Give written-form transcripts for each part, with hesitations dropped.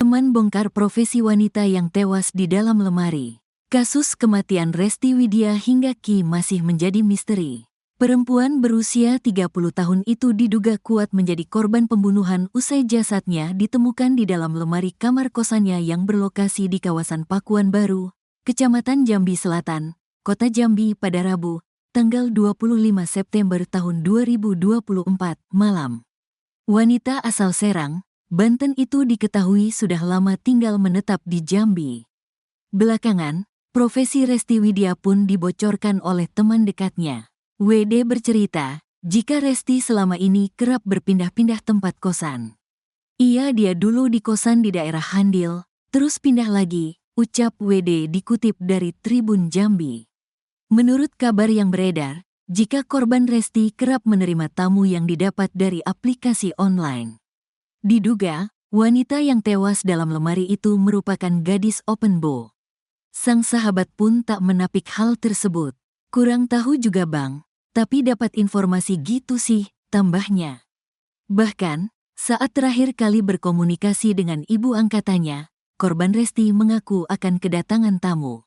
Teman bongkar profesi wanita yang tewas di dalam lemari. Kasus kematian Resti Widya hingga kini masih menjadi misteri. Perempuan berusia 30 tahun itu diduga kuat menjadi korban pembunuhan usai jasadnya ditemukan di dalam lemari kamar kosannya yang berlokasi di kawasan Pakuan Baru, Kecamatan Jambi Selatan, Kota Jambi pada Rabu, tanggal 25 September tahun 2024, malam. Wanita asal Serang, Banten itu diketahui sudah lama tinggal menetap di Jambi. Belakangan, profesi Resti Widya pun dibocorkan oleh teman dekatnya. WD bercerita, jika Resti selama ini kerap berpindah-pindah tempat kosan. Dia dulu di kosan di daerah Handil, terus pindah lagi, ucap WD dikutip dari Tribun Jambi. Menurut kabar yang beredar, jika korban Resti kerap menerima tamu yang didapat dari aplikasi online. Diduga, wanita yang tewas dalam lemari itu merupakan gadis open bo. Sang sahabat pun tak menapik hal tersebut. Kurang tahu juga bang, tapi dapat informasi gitu sih, tambahnya. Bahkan, saat terakhir kali berkomunikasi dengan ibu angkatannya, korban Resti mengaku akan kedatangan tamu.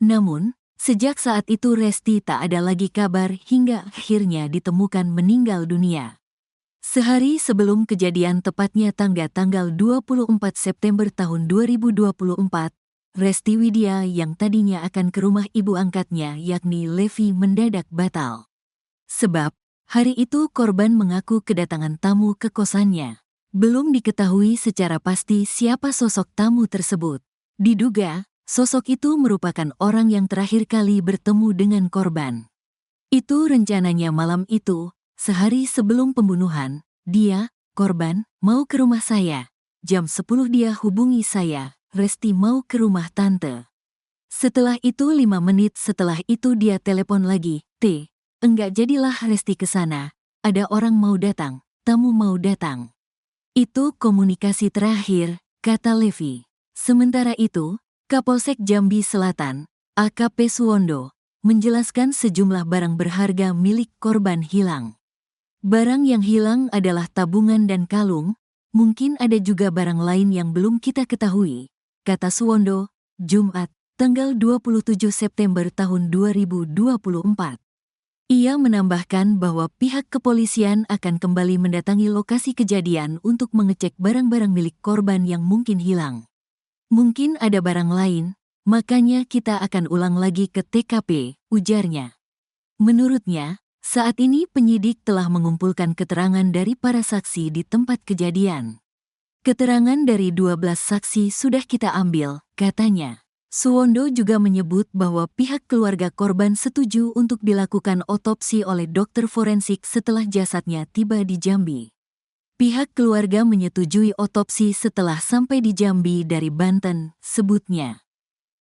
Namun, sejak saat itu Resti tak ada lagi kabar hingga akhirnya ditemukan meninggal dunia. Sehari sebelum kejadian tepatnya tanggal 24 September tahun 2024, Resti Widya yang tadinya akan ke rumah ibu angkatnya yakni Levi mendadak batal. Sebab, hari itu korban mengaku kedatangan tamu ke kosannya. Belum diketahui secara pasti siapa sosok tamu tersebut. Diduga, sosok itu merupakan orang yang terakhir kali bertemu dengan korban. Itu rencananya malam itu, sehari sebelum pembunuhan, dia, korban, mau ke rumah saya. Jam 10 dia hubungi saya, Resti mau ke rumah tante. Setelah itu 5 menit setelah itu dia telepon lagi, enggak jadilah Resti ke sana, ada orang mau datang, tamu mau datang. Itu komunikasi terakhir, kata Levi. Sementara itu, Kapolsek Jambi Selatan, AKP Suwondo, menjelaskan sejumlah barang berharga milik korban hilang. Barang yang hilang adalah tabungan dan kalung, mungkin ada juga barang lain yang belum kita ketahui, kata Suwondo, Jumat, tanggal 27 September tahun 2024. Ia menambahkan bahwa pihak kepolisian akan kembali mendatangi lokasi kejadian untuk mengecek barang-barang milik korban yang mungkin hilang. Mungkin ada barang lain, makanya kita akan ulang lagi ke TKP, ujarnya. Menurutnya, saat ini penyidik telah mengumpulkan keterangan dari para saksi di tempat kejadian. Keterangan dari 12 saksi sudah kita ambil, katanya. Suwondo juga menyebut bahwa pihak keluarga korban setuju untuk dilakukan otopsi oleh dokter forensik setelah jasadnya tiba di Jambi. Pihak keluarga menyetujui otopsi setelah sampai di Jambi dari Banten, sebutnya.